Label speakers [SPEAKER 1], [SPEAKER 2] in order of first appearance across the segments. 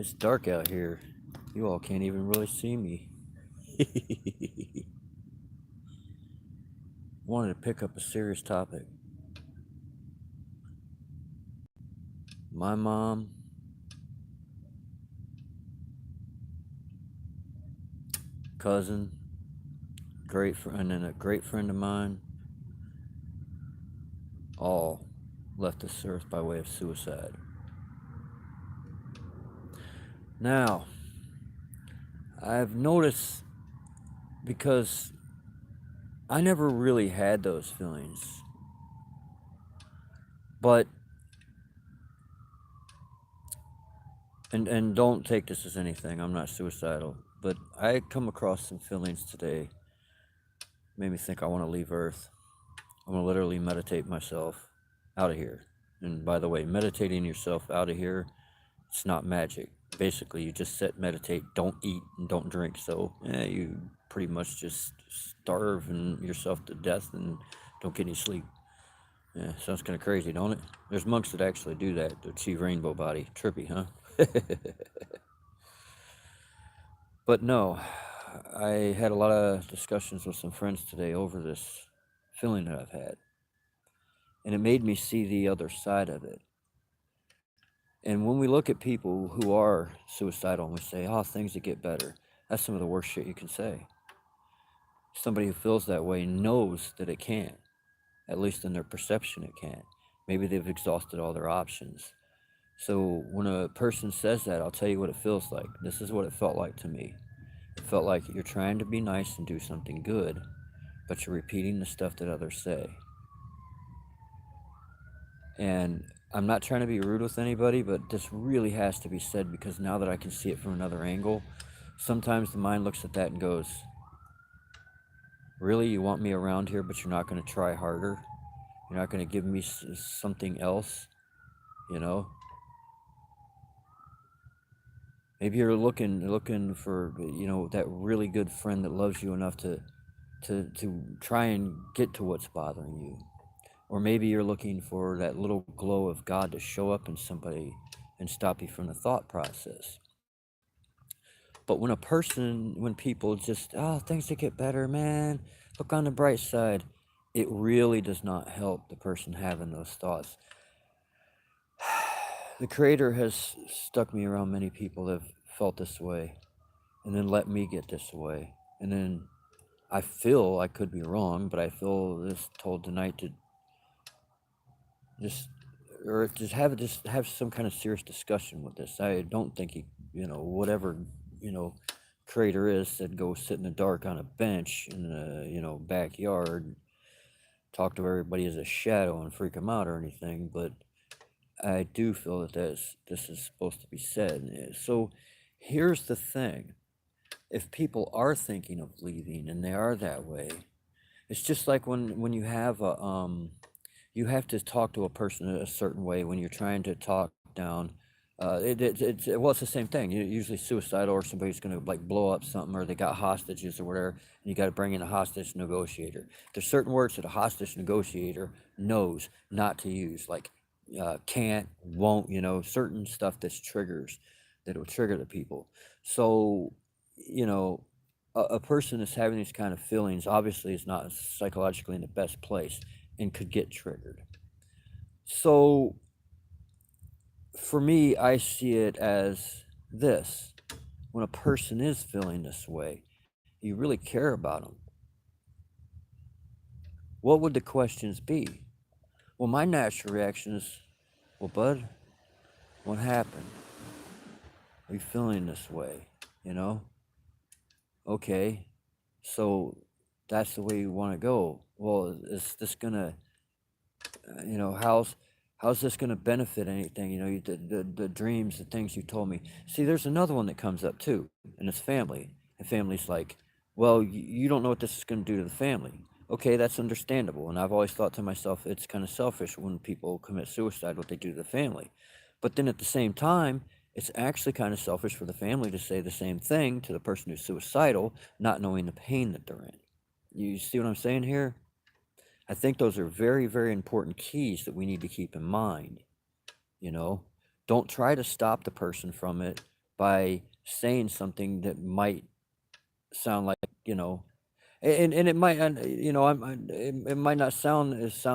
[SPEAKER 1] It's dark out here. You all can't even really see me. Wanted to pick up a serious topic. My mom, cousin, great friend, and a great friend of mine all left this earth by way of suicide. Now, I've noticed because I never really had those feelings, but and don't take this as anything. I'm not suicidal, but I come across some feelings today. Made me think I want to leave Earth. I'm gonna literally meditate myself out of here. And by the way, meditating yourself out of here, it's not magic. Basically, you just sit, meditate, don't eat, and don't drink. So, you pretty much just starve and yourself to death and don't get any sleep. Yeah, sounds kind of crazy, don't it? There's monks that actually do that to achieve rainbow body. Trippy, huh? But no, I had a lot of discussions with some friends today over this feeling that I've had. And it made me see the other side of it. And when we look at people who are suicidal and we say, oh, things that get better, that's some of the worst shit you can say. Somebody who feels that way knows that it can't, at least in their perception, it can't. Maybe they've exhausted all their options. So when a person says that, I'll tell you what it feels like. This is what it felt like to me. It felt like you're trying to be nice and do something good, but you're repeating the stuff that others say. And I'm not trying to be rude with anybody, but this really has to be said because now that I can see it from another angle, sometimes the mind looks at that and goes, really, you want me around here, but you're not going to try harder? You're not going to give me something else? You know? Maybe you're looking for, that really good friend that loves you enough to try and get to what's bothering you. Or maybe you're looking for that little glow of God to show up in somebody and stop you from the thought process. But when people just, oh, things will get better, man, look on the bright side, it really does not help the person having those thoughts. The Creator has stuck me around many people that have felt this way and then let me get this way. And then I feel, I could be wrong, but I feel this told tonight to just or just have some kind of serious discussion with this. I don't think whatever you know Creator is said go sit in the dark on a bench in the backyard, talk to everybody as a shadow and freak them out or anything. But I do feel that this is supposed to be said. So here's the thing: if people are thinking of leaving and they are that way, it's just like when you have a you have to talk to a person a certain way when you're trying to talk down. It's the same thing. Usually suicidal or somebody's going to like blow up something or they got hostages or whatever, and you got to bring in a hostage negotiator. There's certain words that a hostage negotiator knows not to use, like can't, won't, certain stuff that will trigger the people. So, you know, a person that's having these kind of feelings obviously is not psychologically in the best place and could get triggered. So for me, I see it as this: when a person is feeling this way, you really care about them. What would the questions be? Well, my natural reaction is, well, bud, what happened? Are you feeling this way? You know? Okay, so that's the way you want to go. Well, is this gonna, how's this gonna benefit anything? The dreams, the things you told me. See, there's another one that comes up too, and it's family. And family's like, well, you don't know what this is gonna do to the family. Okay, that's understandable. And I've always thought to myself, it's kind of selfish when people commit suicide, what they do to the family. But then at the same time, it's actually kind of selfish for the family to say the same thing to the person who's suicidal, not knowing the pain that they're in. You see what I'm saying here? I think those are very, very important keys that we need to keep in mind. You know, don't try to stop the person from it by saying something that might sound like, and it might, it might not sound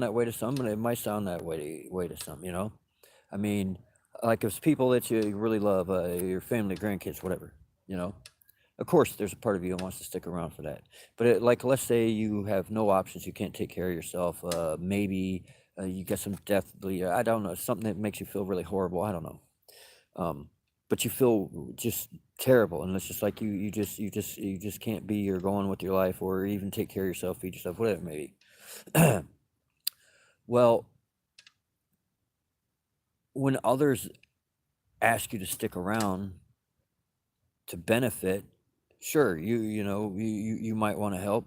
[SPEAKER 1] that way to some, but it might sound that way to some. I mean, like if it's people that you really love, your family, grandkids, whatever, you know. Of course, there's a part of you that wants to stick around for that. But like, let's say you have no options, you can't take care of yourself. Maybe you get some deathly, I don't know, something that makes you feel really horrible. I don't know. Um, but you feel just terrible, and it's just like you just can't be or go on with your life, or even take care of yourself, feed yourself, whatever it may be. Well, when others ask you to stick around to benefit, sure, you might want to help,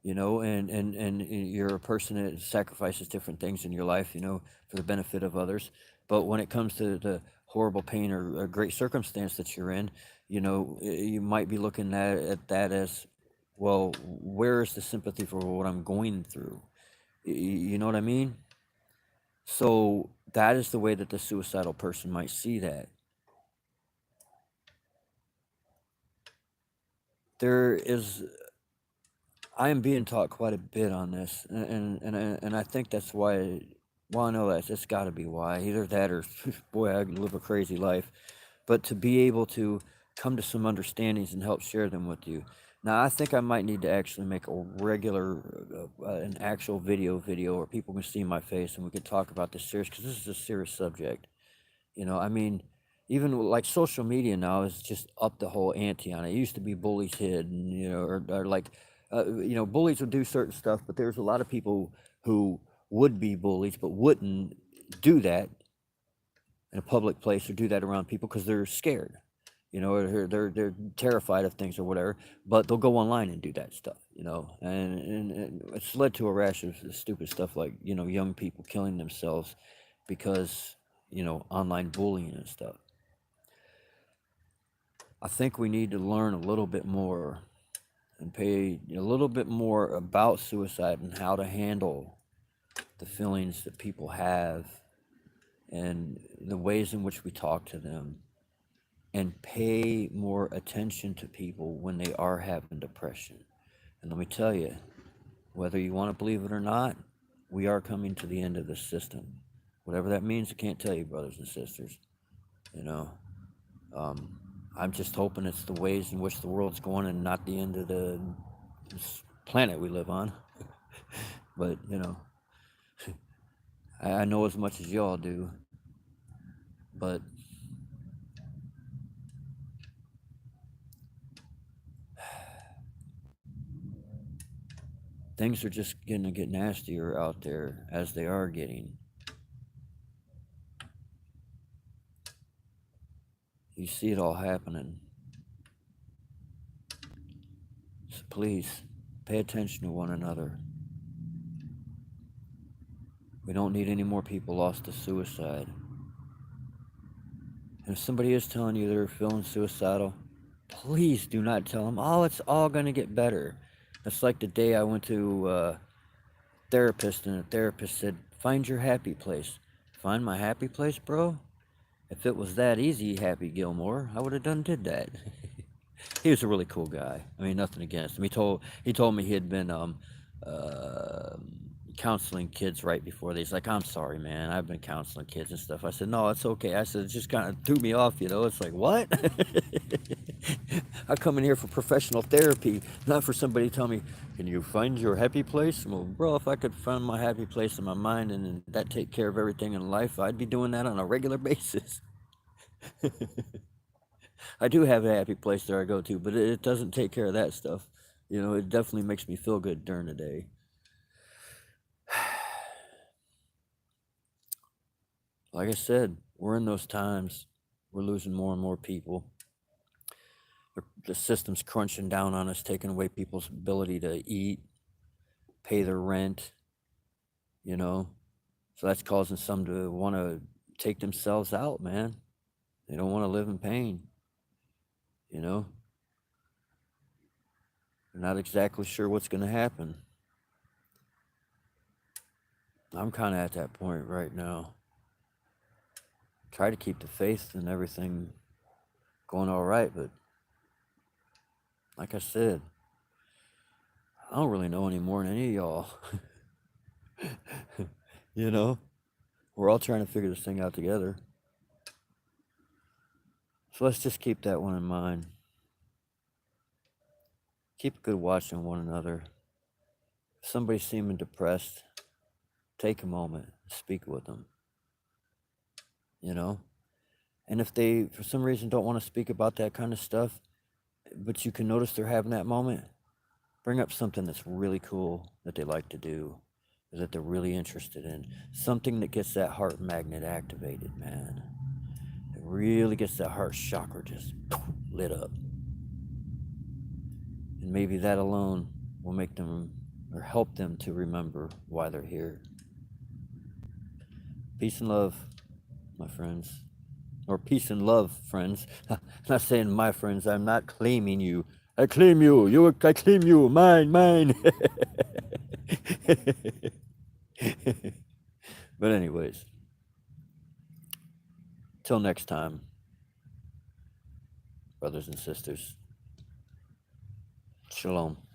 [SPEAKER 1] and you're a person that sacrifices different things in your life, for the benefit of others. But when it comes to the horrible pain or great circumstance that you're in, you might be looking at that as, well, where is the sympathy for what I'm going through? You know what I mean? So that is the way that the suicidal person might see that. There is I am being taught quite a bit on this, and I think that's why. Well, I know that's got to be why. Either that, or boy, I live a crazy life. But to be able to come to some understandings and help share them with you. Now, I think I might need to actually make a regular, an actual video where people can see my face and we can talk about this serious, because this is a serious subject. I mean, even like social media now is just up the whole ante on it. It used to be bullies hid, and or like, bullies would do certain stuff, but there's a lot of people who would be bullies but wouldn't do that in a public place or do that around people because they're scared, or they're terrified of things or whatever. But they'll go online and do that stuff, and it's led to a rash of stupid stuff like young people killing themselves because online bullying and stuff. I think we need to learn a little bit more and pay a little bit more about suicide and how to handle the feelings that people have and the ways in which we talk to them, and pay more attention to people when they are having depression. And let me tell you, whether you want to believe it or not, we are coming to the end of this system. Whatever that means, I can't tell you, brothers and sisters. You know, um, I'm just hoping it's the ways in which the world's going and not the end of this planet we live on. But, I know as much as y'all do. But things are just going to get nastier out there as they are getting. You see it all happening. So please, pay attention to one another. We don't need any more people lost to suicide. And if somebody is telling you they're feeling suicidal, please do not tell them, oh, it's all going to get better. That's like the day I went to a therapist, and the therapist said, find your happy place. Find my happy place, bro? If it was that easy, Happy Gilmore, I would have did that. He was a really cool guy. I mean, nothing against him. He told me he had been uh, counseling kids right before this. He's like, I'm sorry, man. I've been counseling kids and stuff. I said, no, it's okay. I said, it just kind of threw me off, It's like, what? I come in here for professional therapy, not for somebody to tell me, can you find your happy place? Well, bro, if I could find my happy place in my mind and that take care of everything in life, I'd be doing that on a regular basis. I do have a happy place that I go to, but it doesn't take care of that stuff. It definitely makes me feel good during the day. Like I said, we're in those times. We're losing more and more people. The system's crunching down on us, taking away people's ability to eat, pay their rent, So that's causing some to want to take themselves out, man. They don't want to live in pain, you know? They're not exactly sure what's going to happen. I'm kind of at that point right now. Try to keep the faith in everything going all right, but like I said, I don't really know any more than any of y'all. You know, we're all trying to figure this thing out together. So let's just keep that one in mind. Keep a good watch on one another. If somebody's seeming depressed, take a moment, speak with them. You know, and if they, for some reason, don't want to speak about that kind of stuff, but you can notice they're having that moment, bring up something that's really cool that they like to do, or that they're really interested in. Something that gets that heart magnet activated, man. It really gets that heart chakra just lit up. And maybe that alone will make them or help them to remember why they're here. Peace and love, my friends. Or peace and love, friends. I'm not saying my friends. I'm not claiming you. I claim you. I claim you. Mine, mine. But anyways, till next time, brothers and sisters. Shalom.